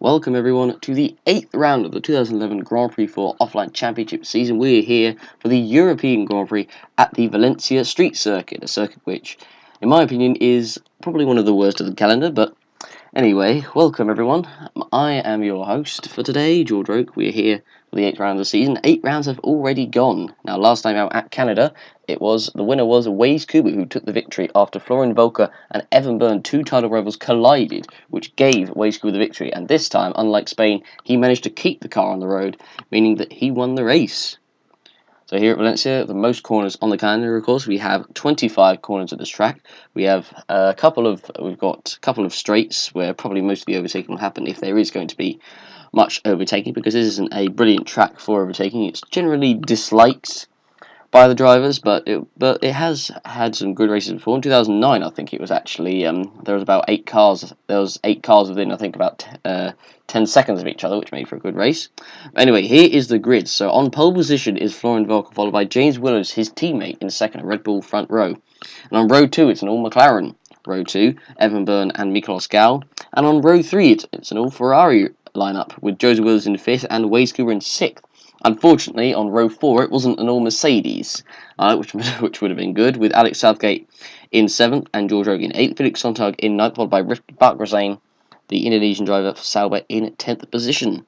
Welcome everyone to the 8th round of the 2011 Grand Prix 4 Offline Championship season. We're here for the European Grand Prix at the Valencia Street Circuit, a circuit which, in my opinion, is probably one of the worst of the calendar, but anyway, welcome everyone. I am your host for today, George Oak. We're here for the 8th round of the season. 8 rounds have already gone. Now, last time out at Canada, the winner was Waze Kuba, who took the victory after Florian Volker and Evan Byrne, two title rivals, collided, which gave Waze Kuba the victory. And this time, unlike Spain, he managed to keep the car on the road, meaning that he won the race. So here at Valencia, the most corners on the calendar, of course, we have 25 corners at this track. We have we've got a couple of straights where probably most of the overtaking will happen if there is going to be much overtaking, because this isn't a brilliant track for overtaking. It's generally disliked by the drivers, but it has had some good races before. In 2009, I think it was actually there was about 8 cars. There was 8 cars within, I think, about 10 seconds of each other, which made for a good race. Anyway, here is the grid. So on pole position is Florian Volker, followed by James Williams, his teammate, in second, a Red Bull front row. And on row 2, it's an all McLaren. Row 2, Evan Byrne and Michael Scal. And on row 3, it's an all Ferrari lineup, with Joseph Williams in 5th and Waze Kuba in 6th. Unfortunately, on row 4, it wasn't an all Mercedes, which would have been good, with Alex Southgate in 7th and George Rogan in 8th, Felix Sontag in 9th, followed by Rifki Bakrazane, the Indonesian driver for Sauber, in 10th position.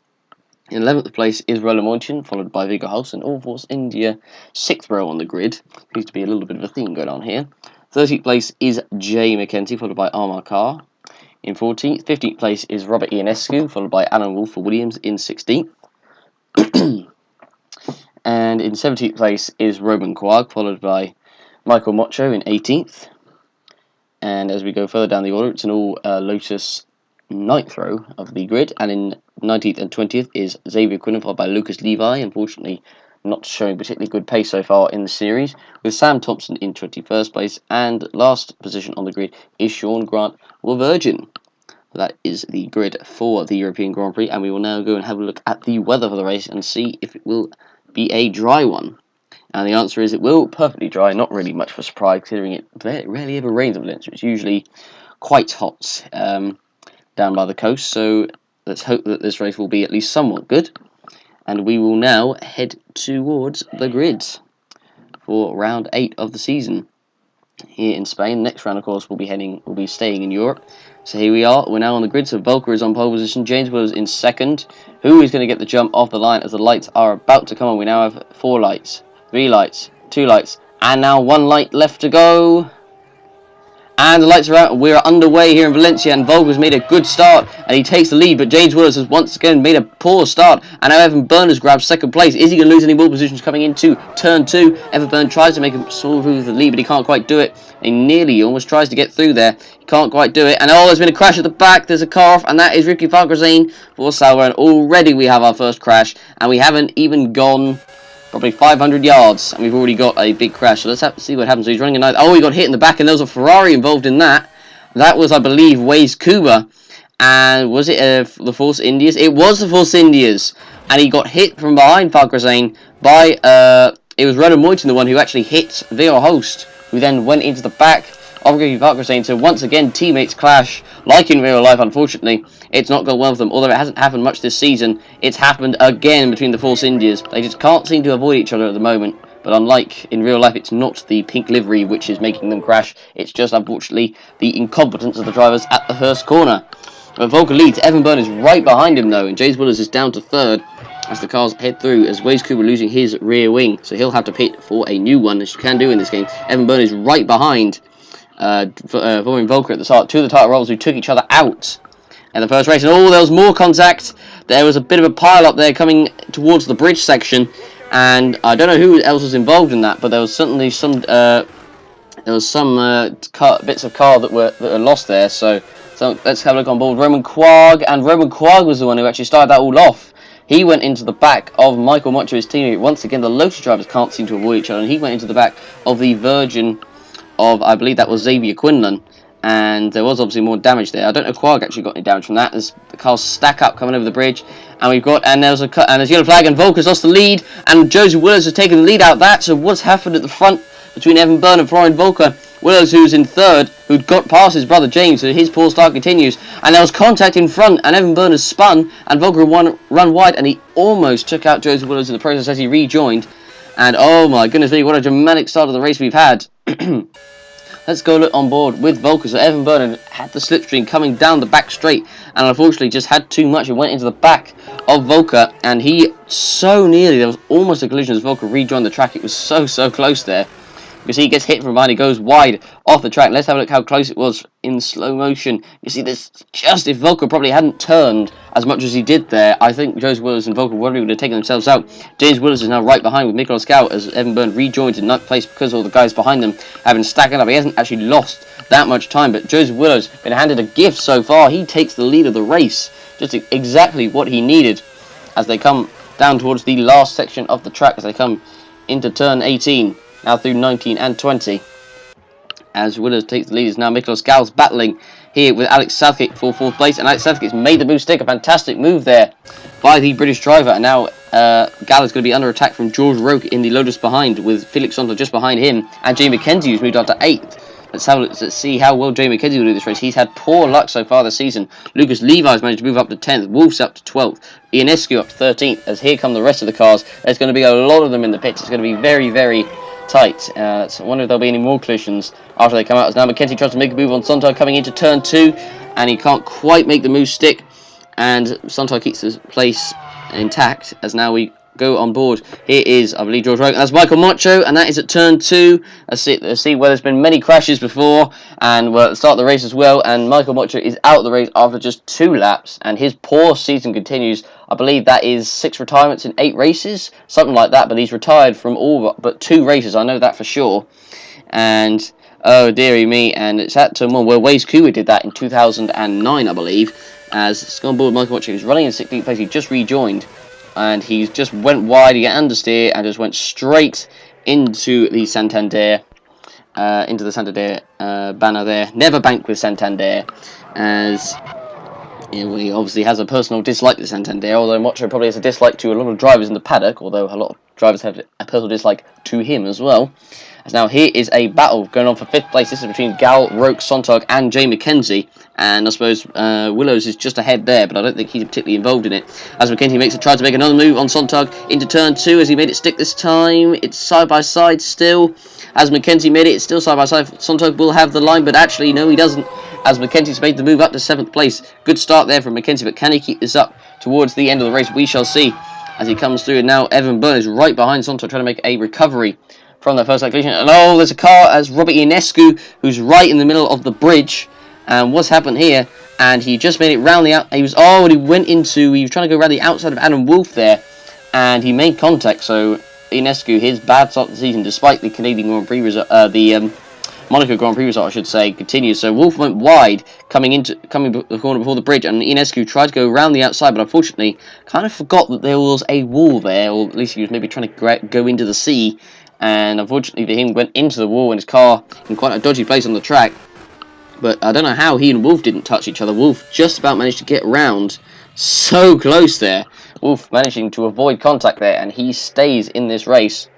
In 11th place is Roland Moitin, followed by Viggo Holsten, All Force India, 6th row on the grid. Seems to be a little bit of a theme going on here. 13th place is Jay McKenzie, followed by Amar Carr in 14th. 15th place is Robert Ionescu, followed by Alan Wolf for Williams in 16th. And in 17th place is Roman Quag, followed by Michael Mocho in 18th. And as we go further down the order, it's an all Lotus 9th row of the grid. And in 19th and 20th is Xavier Quinlan, followed by Lucas Levi, unfortunately not showing particularly good pace so far in the series, with Sam Thompson in 21st place. And last position on the grid is Sean Grant Virgin. That is the grid for the European Grand Prix, and we will now go and have a look at the weather for the race and see if it will be a dry one. And the answer is it will perfectly dry. Not really much of a surprise, considering it rarely ever rains at Valencia. It's usually quite hot down by the coast, so let's hope that this race will be at least somewhat good. And we will now head towards the grid for round 8 of the season here in Spain. Next round, of course, we'll be staying in Europe. So here we are. We're now on the grid. So Volker is on pole position. James Williams in second. Who is going to get the jump off the line as the lights are about to come on? We now have 4 lights, 3 lights, 2 lights, and now 1 light left to go. And the lights are out. We're underway here in Valencia, and Volker's made a good start, and he takes the lead. But James Williams has once again made a poor start, and now Evan Byrne has grabbed second place. Is he going to lose any more positions coming into turn 2? Evan Byrne tries to make a small move with the lead, but he can't quite do it. He almost tries to get through there. He can't quite do it. And there's been a crash at the back. There's a car off, and that is Rifki Bakrazane for Sauber. And already we have our first crash, and we haven't even gone probably 500 yards, and we've already got a big crash. So let's have to see what happens. So he's running a nice. Oh, he got hit in the back, and there was a Ferrari involved in that. That was, I believe, Waze Kuba. And was it the Force Indias? It was the Force Indias. And he got hit from behind Bakrazane by, it was Roland Moitin, the one who actually hit Viggo Holsten, who then went into the back of Rifki Bakrazane. So once again, teammates clash, like in real life. Unfortunately, it's not gone well for them. Although it hasn't happened much this season, it's happened again between the Force Indias. They just can't seem to avoid each other at the moment. But unlike in real life, it's not the pink livery which is making them crash. It's just, unfortunately, the incompetence of the drivers at the first corner. But Volker leads. Evan Byrne is right behind him, though, and James Williams is down to third as the cars head through, as Waze Kuba losing his rear wing. So he'll have to pit for a new one, as you can do in this game. Evan Byrne is right behind following Volker at the start. Two of the title rivals who took each other out in the first race. And there was more contact. There was a bit of a pile up there coming towards the bridge section. And I don't know who else was involved in that, but there was certainly some bits of car that were lost there. So let's have a look on board. Roman Quag, and Roman Quag was the one who actually started that all off. He went into the back of Michael Mocho, his teammate. Once again, the Lotus drivers can't seem to avoid each other, and he went into the back of the Virgin of, I believe that was Xavier Quinlan. And there was obviously more damage there. I don't know if Quag actually got any damage from that. There's the cars stack up coming over the bridge, and there's yellow flag, and Volker's lost the lead, and Joseph Williams has taken the lead out of that. So what's happened at the front between Evan Byrne and Florian Volker? Willows, who's in third, who'd got past his brother James, so his poor start continues. And there was contact in front, and Evan Byrne has spun, and Volker run wide, and he almost took out Joseph Willows in the process as he rejoined. And oh my goodness me, what a dramatic start of the race we've had. Let's go look on board with Volker. So Evan Byrne had the slipstream coming down the back straight, and unfortunately just had too much. It went into the back of Volker, and he so nearly, there was almost a collision as Volker rejoined the track. It was so close there. You see he gets hit from behind, he goes wide off the track. Let's have a look how close it was in slow motion. You see this, just if Volker probably hadn't turned as much as he did there, I think Joseph Willows and Volker would have taken themselves out. James Willows is now right behind with Michael Scout as Evan Byrne rejoins in 9th place because all the guys behind them have been stacking up. He hasn't actually lost that much time, but Joseph Willows been handed a gift so far. He takes the lead of the race, just exactly what he needed as they come down towards the last section of the track, as they come into turn 18. Now through 19 and 20. As Willows takes the lead, is now Miklos Gals battling here with Alex Southgate for 4th place. And Alex Southgate's made the move stick. A fantastic move there by the British driver. And now Gal is going to be under attack from George Roque in the Lotus behind, with Felix Sonto just behind him. And Jay McKenzie, who's moved up to 8th. Let's see how well Jay McKenzie will do this race. He's had poor luck so far this season. Lucas Levi's managed to move up to 10th. Wolf's up to 12th. Ionescu up to 13th. As here come the rest of the cars. There's going to be a lot of them in the pits. It's going to be very tight. So I wonder if there'll be any more collisions after they come out. As now McKenzie tries to make a move on Sonntag coming into turn 2, and he can't quite make the move stick. And Sonntag keeps his place intact. As now we go on board. Here is, I believe, George Roque. That's Michael Macho, and that is at turn 2. Let's see where there's been many crashes before, and we're at the start of the race as well. And Michael Macho is out of the race after just 2 laps, and his poor season continues. I believe that is 6 retirements in 8 races, something like that. But he's retired from all but 2 races. I know that for sure. And oh dearie me, and it's at turn 1 where Waze Kuwa did that in 2009, I believe. As it's gone board, Michael Macho is running in 16th place. He just rejoined. And he just went wide, he got understeer, and just went straight into the Santander, banner there. Never bank with Santander, as he obviously has a personal dislike to Santander, although Macho probably has a dislike to a lot of drivers in the paddock, although a lot of drivers have a personal dislike to him as well. As now here is a battle going on for 5th place. This is between Gal, Roque, Sonntag and Jay McKenzie. And I suppose Willows is just ahead there, but I don't think he's particularly involved in it. As McKenzie tries to make another move on Sonntag into turn 2, as he made it stick this time. It's side by side still. As McKenzie made it, it's still side by side. Sonntag will have the line, but actually no, he doesn't. As McKenzie's made the move up to 7th place. Good start there from McKenzie, but can he keep this up towards the end of the race? We shall see as he comes through. And now Evan Byrne is right behind Sonntag, trying to make a recovery from that first collision. And oh, there's a car as Robert Ionescu, who's right in the middle of the bridge. And what's happened here? And he just made it round the out. He was trying to go around the outside of Adam Wolf there, and he made contact. So Ionescu, his bad start of the season, despite the Canadian Grand Prix result, the Monaco Grand Prix result, I should say, continues. So Wolf went wide, coming the corner before the bridge, and Ionescu tried to go around the outside, but unfortunately, kind of forgot that there was a wall there, or at least he was maybe trying to go into the sea. And unfortunately for him, went into the wall, and his car in quite a dodgy place on the track. But I don't know how he and Wolf didn't touch each other. Wolf just about managed to get round, so close there. Wolf managing to avoid contact there, and he stays in this race.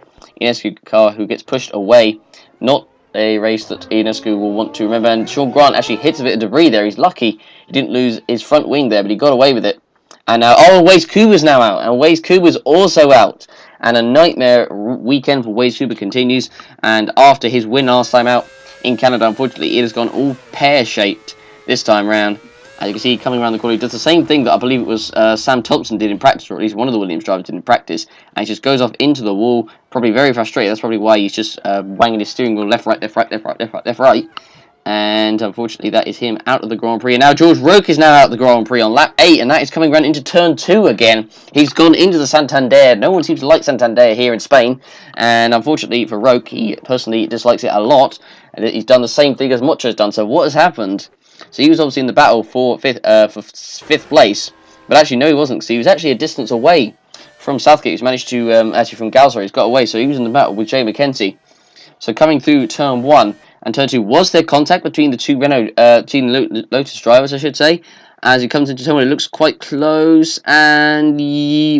Ionescu car who gets pushed away. Not a race that Ionescu will want to remember. And Sean Grant actually hits a bit of debris there. He's lucky he didn't lose his front wing there, but he got away with it. And now, Waze Kuba's now out, and Waze Kuba's also out. And a nightmare weekend for Waze Kuba continues. And after his win last time out in Canada, unfortunately, it has gone all pear-shaped this time round. As you can see, coming around the corner, he does the same thing that I believe it was Sam Thompson did in practice, or at least one of the Williams drivers did in practice, and he just goes off into the wall, probably very frustrated. That's probably why he's just wanging his steering wheel left, right, left, right, left, right, left, right, left, right. And unfortunately, that is him out of the Grand Prix. And now George Roque is now out of the Grand Prix on lap 8, and that is coming around into turn 2 again. He's gone into the Santander. No one seems to like Santander here in Spain, and unfortunately for Roque, he personally dislikes it a lot. And he's done the same thing as Macho has done. So what has happened? So he was obviously in the battle for fifth place, but actually no, he wasn't. Because he was actually a distance away from Southgate. He's managed to actually from Galsar, he's got away. So he was in the battle with Jay McKenzie. So coming through turn 1 and turn 2, was there contact between the two between the Lotus drivers, I should say? as he comes into turn one. It looks quite close, and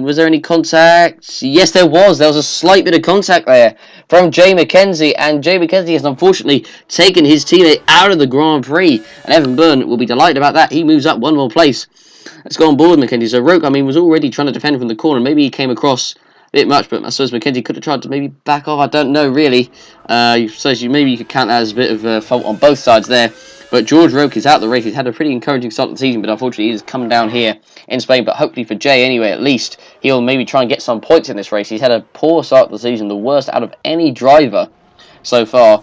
was there any contact? Yes, there was. There was a slight bit of contact there from Jay McKenzie, and Jay McKenzie has unfortunately taken his teammate out of the Grand Prix, and Evan Byrne will be delighted about that. He moves up one more place. Let's go on board McKenzie. So Roke, was already trying to defend from the corner. Maybe he came across a bit much, but I suppose McKenzie could have tried to maybe back off. I don't know, really. Maybe you could count that as a bit of a fault on both sides there. But George Roke is out of the race. He's had a pretty encouraging start to the season, but unfortunately he has come down here in Spain. But hopefully for Jay anyway, at least, he'll maybe try and get some points in this race. He's had a poor start to the season, the worst out of any driver so far.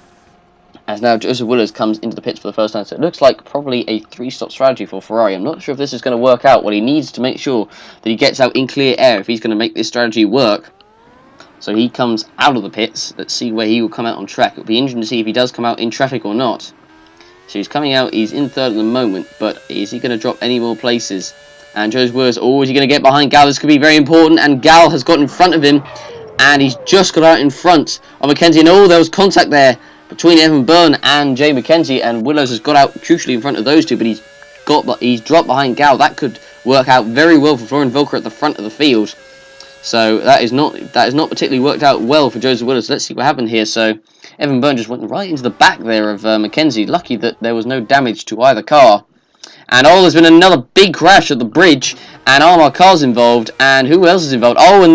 As now Joseph Willers comes into the pits for the first time. So it looks like probably a 3-stop strategy for Ferrari. I'm not sure if this is going to work out. Well, he needs to make sure that he gets out in clear air if he's going to make this strategy work. So he comes out of the pits. Let's see where he will come out on track. It'll be interesting to see if he does come out in traffic or not. So he's coming out, he's in third at the moment, but is he going to drop any more places? And Joseph Willers, is he going to get behind Gal? This could be very important, and Gal has got in front of him, and he's just got out in front of McKenzie, and there was contact there between Evan Byrne and Jay McKenzie, and Willers has got out crucially in front of those two, but he's dropped behind Gal. That could work out very well for Florian Volker at the front of the field. So that is not particularly worked out well for Joseph Willers. Let's see what happened here. So Evan Byrne just went right into the back there of McKenzie. Lucky that there was no damage to either car. And there's been another big crash at the bridge, and Armagh Car's involved. And who else is involved? And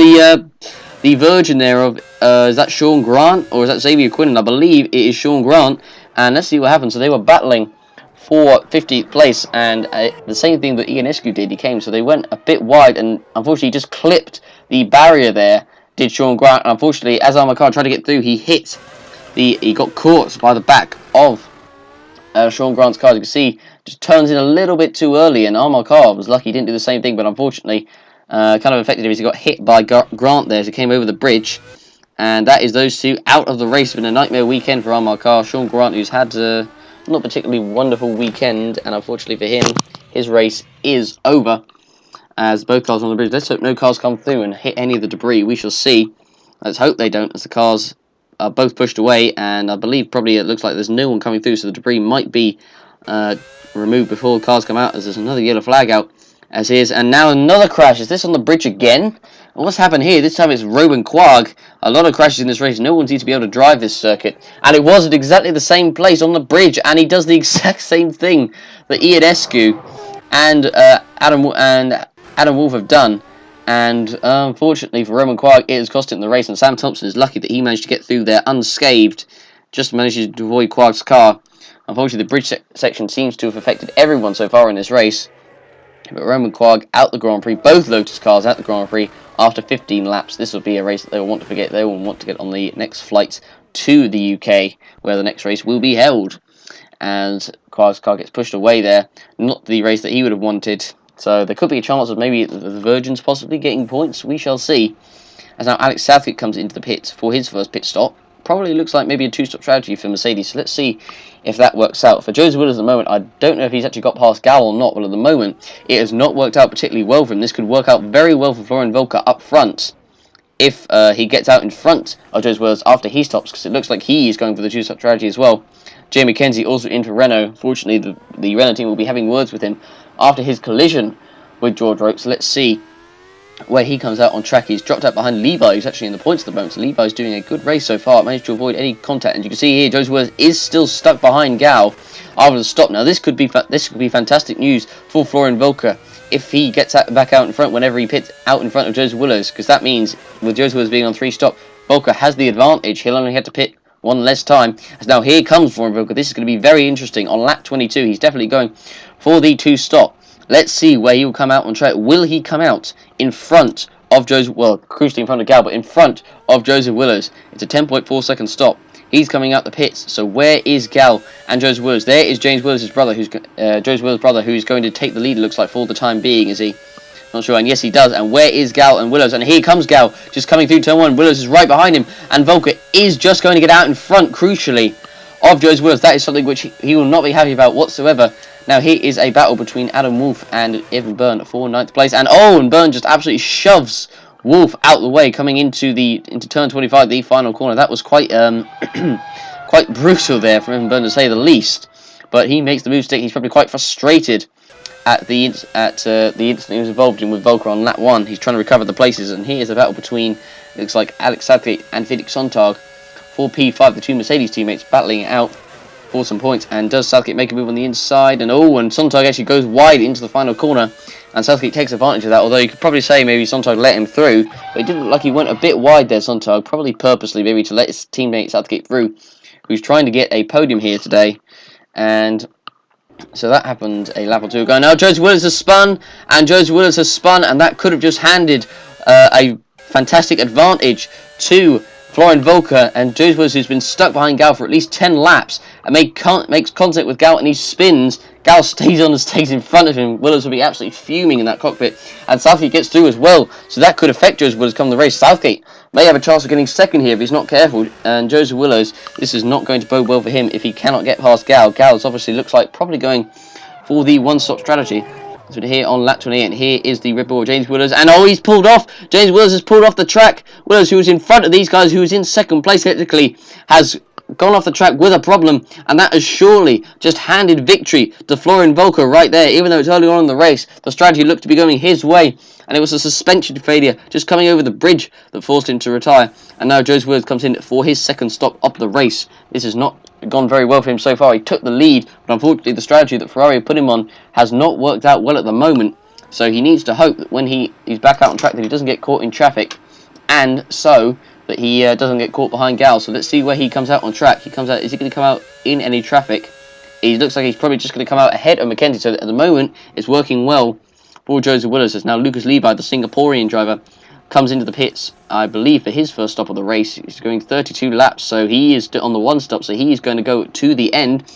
the virgin there of is that Sean Grant or is that Xavier Quinn? And I believe it is Sean Grant. And let's see what happens. So they were battling for 50th place, and the same thing that Ionescu did. He came, so they went a bit wide, and unfortunately just clipped the barrier there. Did Sean Grant? And unfortunately, as Armagh Car tried to get through, he got caught by the back of Sean Grant's car. As you can see, just turns in a little bit too early, and Armagh Car was lucky he didn't do the same thing, but unfortunately, kind of affected him as he got hit by Grant there as he came over the bridge. And that is those two out of the race. It's been a nightmare weekend for Armagh Car. Sean Grant, who's had not particularly wonderful weekend, and unfortunately for him, his race is over as both cars on the bridge. Let's hope no cars come through and hit any of the debris. We shall see. Let's hope they don't, as the cars are both pushed away, and I believe probably it looks like there's no one coming through, so the debris might be removed before the cars come out, as there's another yellow flag out as is. And now another crash. Is this on the bridge again? What's happened here? This time it's Robin Quagg. A lot of crashes in this race. No one seems to be able to drive this circuit. And it was at exactly the same place on the bridge. And he does the exact same thing that Ionescu and Adam Wolf have done. And unfortunately for Roman Quagg, it has cost him the race. And Sam Thompson is lucky that he managed to get through there unscathed. Just managed to avoid Quagg's car. Unfortunately, the bridge section seems to have affected everyone so far in this race. But Roman Quagg out the Grand Prix, both Lotus cars out the Grand Prix after 15 laps. This will be a race that they will want to forget. They will want to get on the next flight to the UK, where the next race will be held. And Quagg's car gets pushed away there. Not the race that he would have wanted. So there could be a chance of maybe the Virgins possibly getting points. We shall see. As now Alex Southgate comes into the pits for his first pit stop. Probably looks like maybe a two-stop strategy for Mercedes. So let's see if that works out. For Joseph Willers at the moment, I don't know if he's actually got past Gal or not. Well, at the moment, it has not worked out particularly well for him. This could work out very well for Florian Volker up front if he gets out in front of Joseph Willers after he stops, because it looks like he is going for the two-stop strategy as well. Jay McKenzie also in for Renault. Fortunately, the Renault team will be having words with him after his collision with George Roke. So let's see where he comes out on track. He's dropped out behind Levi, who's actually in the points at the moment. So Levi's doing a good race so far. Managed to avoid any contact, and you can see here Joseph Willers is still stuck behind Gal after the stop. Now this could be fantastic news for Florian Volker if he gets back out in front whenever he pits out in front of Joseph Willers, because that means with Joseph Willers being on 3-stop, Volker has the advantage. He'll only have to pit one less time. As now here comes Florian Volker. This is going to be very interesting on lap 22. He's definitely going for the 2-stop. Let's see where he will come out on track. Will he come out in front of Joseph, well, crucially in front of Gal, but in front of Joseph Willers? It's a 10.4 second stop. He's coming out the pits. So where is Gal and Joseph Willers? There is James Willers' brother, Joseph Willers' brother, who's going to take the lead, it looks like, for the time being, is he? Not sure, and yes, he does. And where is Gal and Willers? And here comes Gal, just coming through turn 1. Willers is right behind him, and Volker is just going to get out in front, crucially, of Joseph Willers. That is something which he will not be happy about whatsoever. Now here is a battle between Adam Wolf and Evan Byrne for 9th place, and and Byrne just absolutely shoves Wolf out the way, coming into turn 25, the final corner. That was quite quite brutal there for Evan Byrne, to say the least. But he makes the move stick. He's probably quite frustrated at the incident he was involved in with Volker on lap 1. He's trying to recover the places, and here's a battle between, it looks like, Alex Southgate and Felix Sonntag for P5, the two Mercedes teammates battling it out for some points. And does Southgate make a move on the inside? And Sonntag actually goes wide into the final corner, and Southgate takes advantage of that, although you could probably say maybe Sonntag let him through, but it did look like he went a bit wide there, Sonntag, probably purposely, maybe to let his teammate Southgate through, who's trying to get a podium here today. And so that happened a lap or two ago. Now Joseph Williams has spun, and that could have just handed a fantastic advantage to Florian Volker, and Joseph Williams, who's been stuck behind Gal for at least 10 laps, and makes contact with Gal, and he spins. Gal stays on and stays in front of him. Williams will be absolutely fuming in that cockpit, and Southgate gets through as well, so that could affect Joseph Williams come the race. Southgate may have a chance of getting second here if he's not careful, and Joseph Williams, this is not going to bode well for him if he cannot get past Gal. Gal's obviously looks like probably going for the one-stop strategy. So here on lap 28, and here is the Red Bull James Williams, and he's pulled off. James Williams has pulled off the track. Williams, who was in front of these guys, who was in second place technically, has gone off the track with a problem, and that has surely just handed victory to Florian Volker right there. Even though it's early on in the race, the strategy looked to be going his way, and it was a suspension failure just coming over the bridge that forced him to retire. And now Joseph Williams comes in for his second stop of the race. This has not gone very well for him so far. He took the lead, but unfortunately the strategy that Ferrari put him on has not worked out well at the moment. So he needs to hope that when he's back out on track that he doesn't get caught in traffic, and so that he doesn't get caught behind Gal. So let's see where he comes out on track. Is he going to come out in any traffic? He looks like he's probably just going to come out ahead of Mackenzie. So at the moment it's working well for Joseph Williams. As now Lucas Levi, the Singaporean driver, comes into the pits, I believe, for his first stop of the race. He's going 32 laps, so he is on the one stop, so he is going to go to the end.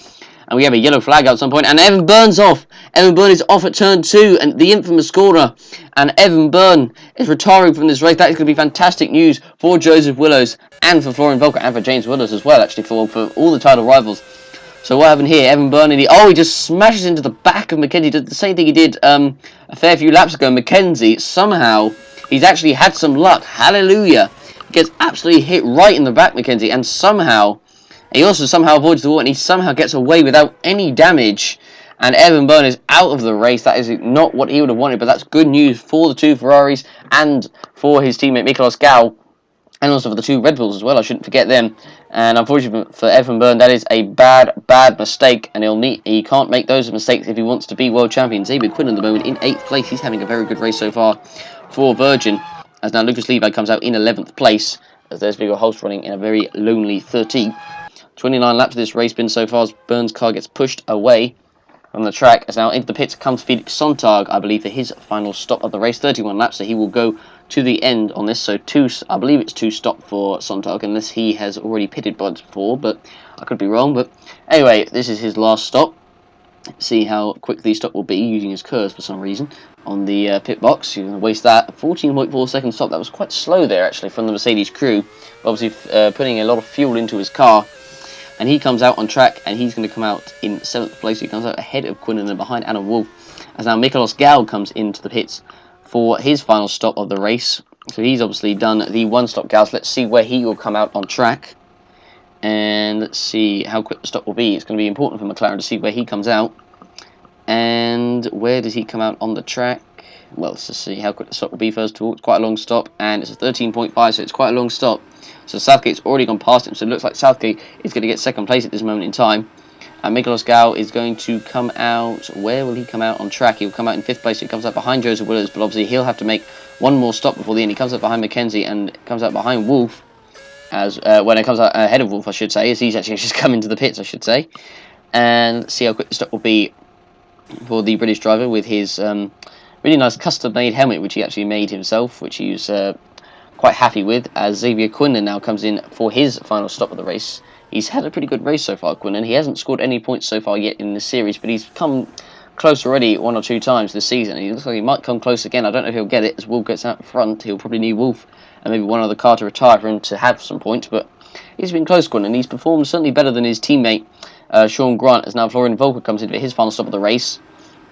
And we have a yellow flag out at some point, and Evan Byrne's off. Evan Byrne is off at turn 2, and the infamous corner. And Evan Byrne is retiring from this race. That is going to be fantastic news for Joseph Williams, and for Florian Volker, and for James Williams as well, actually, for all the title rivals. So what happened here? Evan Byrne, he just smashes into the back of Mackenzie. Did the same thing he did a fair few laps ago. Mackenzie, somehow, he's actually had some luck. Hallelujah. He gets absolutely hit right in the back, Mackenzie, and somehow, he also somehow avoids the wall, and he somehow gets away without any damage. And Evan Byrne is out of the race. That is not what he would have wanted, but that's good news for the two Ferraris and for his teammate Nicolas Gal, and also for the two Red Bulls as well. I shouldn't forget them. And unfortunately for Evan Byrne, that is a bad mistake, and he can't make those mistakes if he wants to be world champion. Xavier Quinn at the moment in 8th place. He's having a very good race so far for Virgin, as now Lucas Levi comes out in 11th place, as there's Viggo Holst running in a very lonely 13th. 29 laps of this race been so far, as Byrne's car gets pushed away from the track, as now into the pits comes Felix Sonntag, I believe, for his final stop of the race. 31 laps, so he will go to the end on this. So I believe it's 2 stop for Sonntag, unless he has already pitted before, but I could be wrong. But anyway, this is his last stop. See how quick the stop will be using his curves for some reason on the pit box. You're going to waste that. 14.4 second stop. That was quite slow there actually from the Mercedes crew. Obviously putting a lot of fuel into his car. And he comes out on track, and he's going to come out in 7th place. He comes out ahead of Quinn and then behind Adam Wolff. As now Nicolas Gal comes into the pits for his final stop of the race. So he's obviously done the one-stop Gals. Let's see where he will come out on track. And let's see how quick the stop will be. It's going to be important for McLaren to see where he comes out. And where does he come out on the track? Well, let's just see how quick the stop will be first of all. It's quite a long stop, and it's a 13.5, so it's quite a long stop. So Southgate's already gone past him, so it looks like Southgate is going to get second place at this moment in time. And Nicolas Gal is going to come out. Where will he come out on track? He'll come out in 5th place, so he comes out behind Joseph Williams, but obviously he'll have to make one more stop before the end. He comes out behind Mackenzie and comes out behind Wolff, as when it comes out ahead of Wolff, I should say, as he's actually just come into the pits, I should say. And let's see how quick the stop will be for the British driver with his really nice custom-made helmet, which he actually made himself, which he was quite happy with, as Xavier Quinlan now comes in for his final stop of the race. He's had a pretty good race so far, Quinlan. He hasn't scored any points so far yet in this series, but he's come close already 1 or 2 times this season. He looks like he might come close again. I don't know if he'll get it, as Wolff gets out front. He'll probably need Wolff and maybe one other car to retire for him to have some points, but he's been close, Quinlan. He's performed certainly better than his teammate, Sean Grant, as now Florian Volker comes in for his final stop of the race.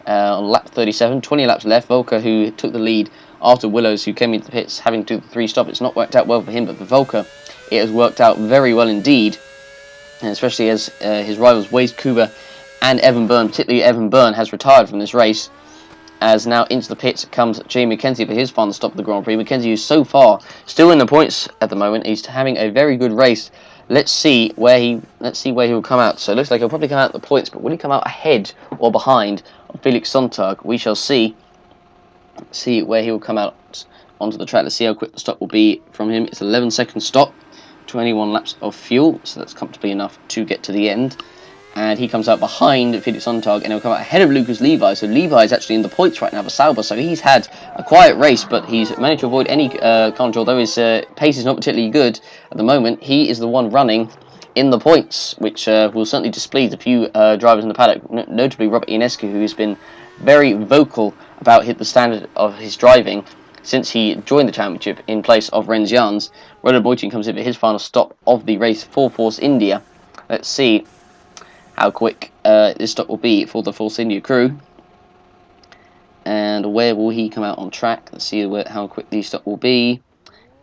On lap 37, 20 laps left. Volker, who took the lead after Willows, who came into the pits having to do the 3 stop. It's not worked out well for him, but for Volker, it has worked out very well indeed. And especially as his rivals Wade Kuber and Evan Byrne, particularly Evan Byrne, has retired from this race. as now into the pits comes Jamie Mackenzie for his final stop of the Grand Prix. Mackenzie is so far still in the points at the moment. He's having a very good race. Let's see where he will come out. So it looks like he'll probably come out at the points, but will he come out ahead or behind of Felix Sonntag? We shall see. See where he will come out onto the track. Let's see how quick the stop will be from him. It's 11-second stop, 21 laps of fuel, so that's comfortably enough to get to the end. And he comes out behind Felix Sonntag, and he'll come out ahead of Lucas Levi. So Levi is actually in the points right now for Sauber. So he's had a quiet race, but he's managed to avoid any carnage. Although his pace is not particularly good at the moment, he is the one running in the points, which will certainly displease a few drivers in the paddock, notably Robert Ionescu, who has been very vocal about the standard of his driving since he joined the championship in place of Renz Jans. Roland Boyton comes in for his final stop of the race for Force India. Let's see how quick this stop will be for the Force India crew. And where will he come out on track? Let's see how quick the stop will be.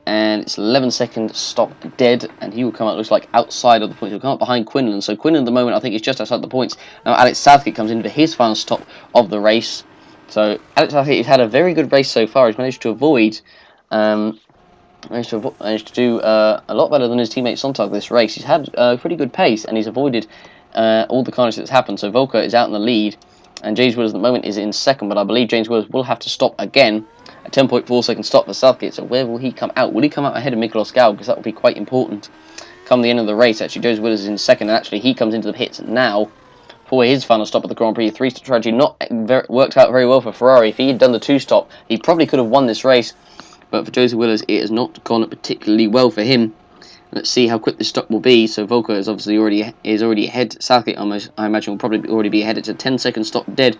And it's 11-second stop dead, and he will come out, looks like, outside of the points. He'll come up behind Quinlan. So Quinlan at the moment, I think, is just outside the points. Now Alex Southgate comes in for his final stop of the race. So Alex Southgate has had a very good race so far. He's managed to avoid, managed to do a lot better than his teammate Sonntag this race. He's had a pretty good pace, and he's avoided all the carnage that's happened. So Volker is out in the lead, and James Willis at the moment is in second, but I believe James Willis will have to stop again. A 10.4 second stop for Southgate. So where will he come out? Will he come out ahead of Miklos Gal? Because that will be quite important come the end of the race. Actually, James Willis is in second, and actually he comes into the pits now for his final stop at the Grand Prix. 3-stop strategy worked out very well for Ferrari. If he had done the 2-stop, he probably could have won this race, but for Joseph Willis, it has not gone particularly well for him. Let's see how quick this stop will be. So Volker is obviously already ahead. Southgate, I imagine, will probably already be ahead. It's a 10-second stop dead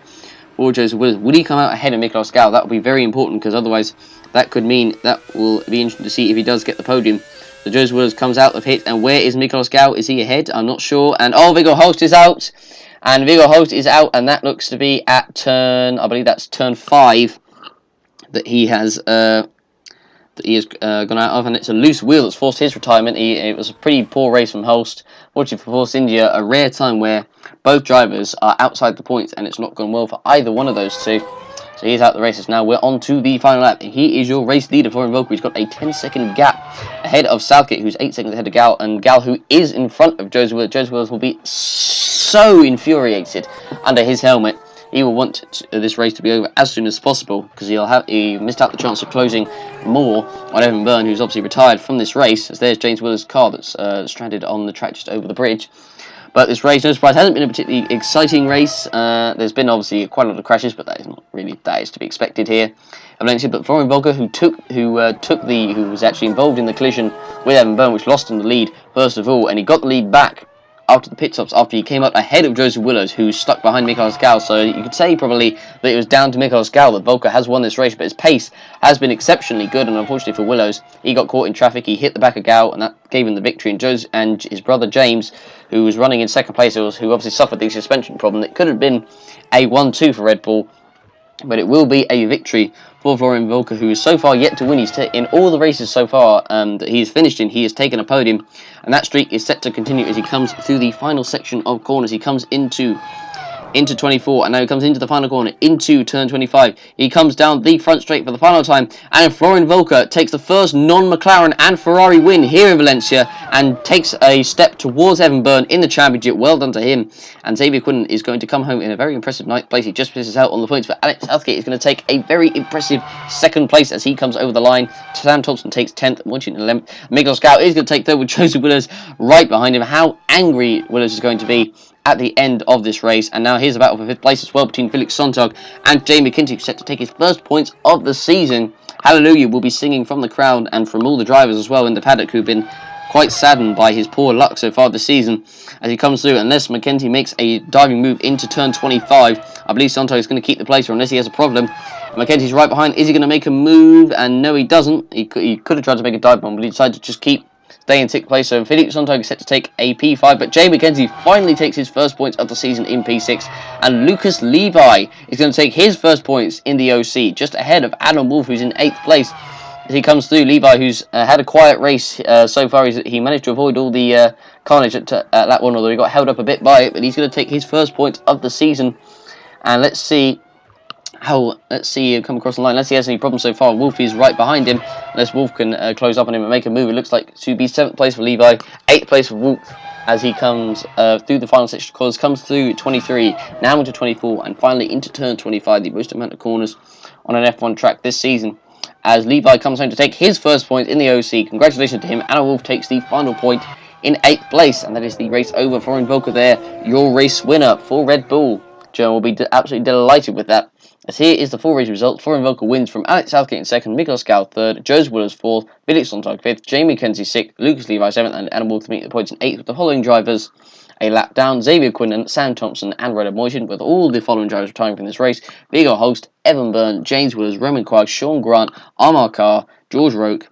for Joseph Willis. Would he come out ahead of Miklos Gal? That would be very important, because otherwise that could mean that will be interesting to see if he does get the podium. So Joseph Willis comes out of pit, and where is Miklos Gal? Is he ahead? I'm not sure. And Viggo Holst is out. And Viggo Holst is out, and that looks to be at turn, I believe that's turn 5 that he has gone out of, and it's a loose wheel that's forced his retirement. It was a pretty poor race from Holst. Fortunately for Force India, a rare time where both drivers are outside the points, and it's not gone well for either one of those two. So he's out the races now. We're on to the final lap. He is your race leader for Volker. He's got a 10-second gap ahead of Southgate, who's 8 seconds ahead of Gal, and Gal, who is in front of Joseph Willis. Joseph Willis will be so infuriated under his helmet. He will want this race to be over as soon as possible, because he missed out the chance of closing more on Evan Byrne, who's obviously retired from this race, as there's James Willis' car that's stranded on the track just over the bridge. But this race, no surprise, hasn't been a particularly exciting race. There's been obviously quite a lot of crashes, but that is to be expected here. But Florian Volker, who was actually involved in the collision with Evan Byrne, which lost him the lead first of all, and he got the lead back after the pit stops, after he came up ahead of Joseph Willis, who stuck behind Miklos Gal. So you could say probably that it was down to Miklos Gal that Volker has won this race, but his pace has been exceptionally good, and unfortunately for Willows, he got caught in traffic. He hit the back of Gal, and that gave him the victory. And his brother James, who was running in second place, who obviously suffered the suspension problem, it could have been a 1-2 for Red Bull, but it will be a victory for Florian Volker, who is so far yet to win. In all the races so far that he has finished in, he has taken a podium, and that streak is set to continue as he comes through the final section of corners. He comes into 24, and now he comes into the final corner, into turn 25. He comes down the front straight for the final time, and Florian Volker takes the first non-McLaren and Ferrari win here in Valencia, and takes a step towards Evan Byrne in the championship. Well done to him. And Xavier Quinlan is going to come home in a very impressive ninth place. He just misses out on the points, but Alex Southgate is going to take a very impressive second place as he comes over the line. Sam Thompson takes 10th, Washington 11th. Miklos Gal is going to take third with Joseph Willis right behind him. How angry Willis is going to be at the end of this race. And now here's a battle for 5th place as well between Felix Sonntag and Jamie Mackenzie, set to take his first points of the season. Hallelujah will be singing from the crowd and from all the drivers as well in the paddock, who've been quite saddened by his poor luck so far this season as he comes through. Unless Mackenzie makes a diving move into turn 25, I believe Sonntag is going to keep the place, or unless he has a problem. Mackenzie's right behind. Is he going to make a move? And no, he doesn't. He could have tried to make a dive bomb, but he decided to just stay in 6th place. So Felix Sonntag is set to take a P5, but Jamie Mackenzie finally takes his first points of the season in P6, and Lucas Levi is going to take his first points in the OC, just ahead of Adam Wolf, who's in 8th place. As he comes through, Levi, who's had a quiet race so far, he managed to avoid all the carnage at lap 1, although he got held up a bit by it, but he's going to take his first points of the season. And let's see let's see come across the line. Let's see if he has any problems so far. Wolf is right behind him. Unless Wolf can close up on him and make a move. It looks like to be 7th place for Levi, 8th place for Wolf as he comes through the final section of corners, comes through 23, now into 24, and finally into turn 25, the most amount of corners on an F1 track this season. As Levi comes home to take his first point in the OC. Congratulations to him. Anna Wolf takes the final point in 8th place, and that is the race over. Florian Volker there, your race winner for Red Bull. Joe will be absolutely delighted with that. As here is the full race result. Florian Volker wins from Alex Southgate in 2nd, Miguel Scow 3rd, Joseph Willers 4th, Felix Sontag 5th, Jamie Kenzie 6th, Lucas Levi 7th, and Anna Wolf to meet the points in 8th with the following drivers a lap down: Xavier Quinlan, Sam Thompson, and Renaud Moyton, with all the following drivers retiring from this race: Viggo Holst, Evan Byrne, James Willers, Roman Quagg, Sean Grant, Amar Carr, George Roque,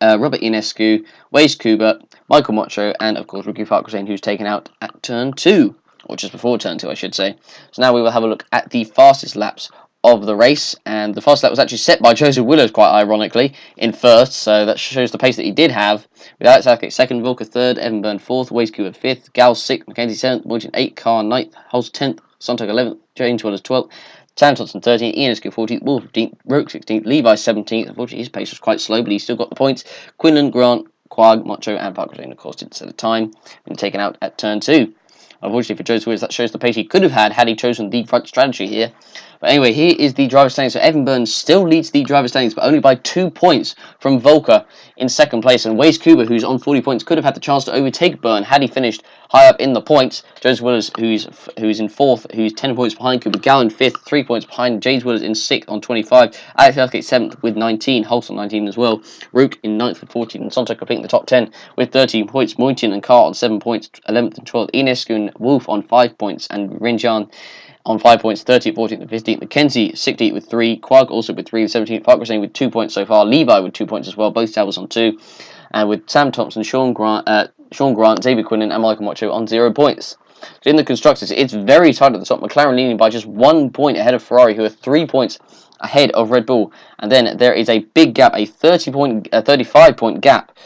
Robert Ionescu, Waze Kuba, Michael Mocho, and of course Ricky Farquharson, who's taken out at turn 2, or just before turn 2 I should say. So now we will have a look at the fastest laps of the race, and the fastest lap was actually set by Joseph Willers, quite ironically, in 1st, so that shows the pace that he did have, with Alex Southgate 2nd, Volker 3rd, Evan Byrne 4th, Waze Kuba 5th, Gal 6th, Mackenzie 7th, Moyton 8th, Carr 9th, Holst 10th, Sontag 11th, James Willers 12th, Sam Thompson 13th, Ian Eskew 14th, Wolf 15th, Roke 16th, Levi 17th. Unfortunately, his pace was quite slow, but he still got the points. Quinlan, Grant, Quagg, Mocho, and Farquharson, of course, didn't set the time, been taken out at turn 2. Unfortunately for Joseph Willers, that shows the pace he could have had he chosen the front strategy here. But anyway, here is the driver's standings. So Evan Byrne still leads the driver's standings, but only by 2 points from Volker in 2nd place. And Waze Kuba, who's on 40 points, could have had the chance to overtake Byrne had he finished high up in the points. Joseph Willers, who's in 4th, who's 10 points behind Kuba. Gal in 5th, 3 points behind. James Willers in 6th on 25. Alex Southgate 7th with 19. Holst on 19 as well. Rook in 9th with 14. And Sontag completing the top 10 with 13 points. Moyton and Carr on 7 points, 11th and 12th. Ionescu and Wolf on 5 points. And Rinjan on 5 points, 13th, 14th, and 15th. Mackenzie, 16th with 3. Quagg also with 3, 17th. Farquharson with 2 points so far. Levi with 2 points as well. Both Towers on 2. And with Sam Thompson, Sean Grant, Xavier Quinlan, and Michael Mocho on 0 points. So in the constructors, it's very tight at the top. McLaren leading by just 1 point ahead of Ferrari, who are 3 points ahead of Red Bull. And then there is a big gap, a 35-point gap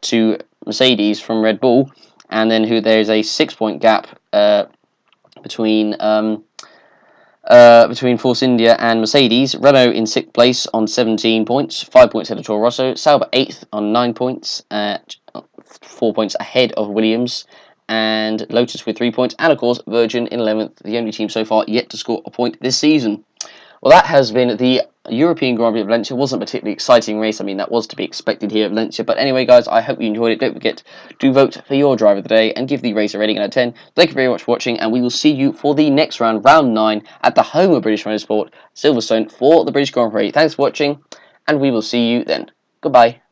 to Mercedes from Red Bull. And then there is a 6-point gap between Force India and Mercedes. Renault in 6th place on 17 points, 5 points ahead of Toro Rosso. Sauber 8th on 9 points, 4 points ahead of Williams. And Lotus with 3 points. And of course, Virgin in 11th, the only team so far yet to score a point this season. Well, that has been the European Grand Prix of Valencia. It wasn't a particularly exciting race. I mean, that was to be expected here at Valencia. But anyway, guys, I hope you enjoyed it. Don't forget to vote for your driver of the day and give the race a rating out of 10. Thank you very much for watching, and we will see you for the next round, round 9, at the home of British Motorsport, Silverstone, for the British Grand Prix. Thanks for watching, and we will see you then. Goodbye.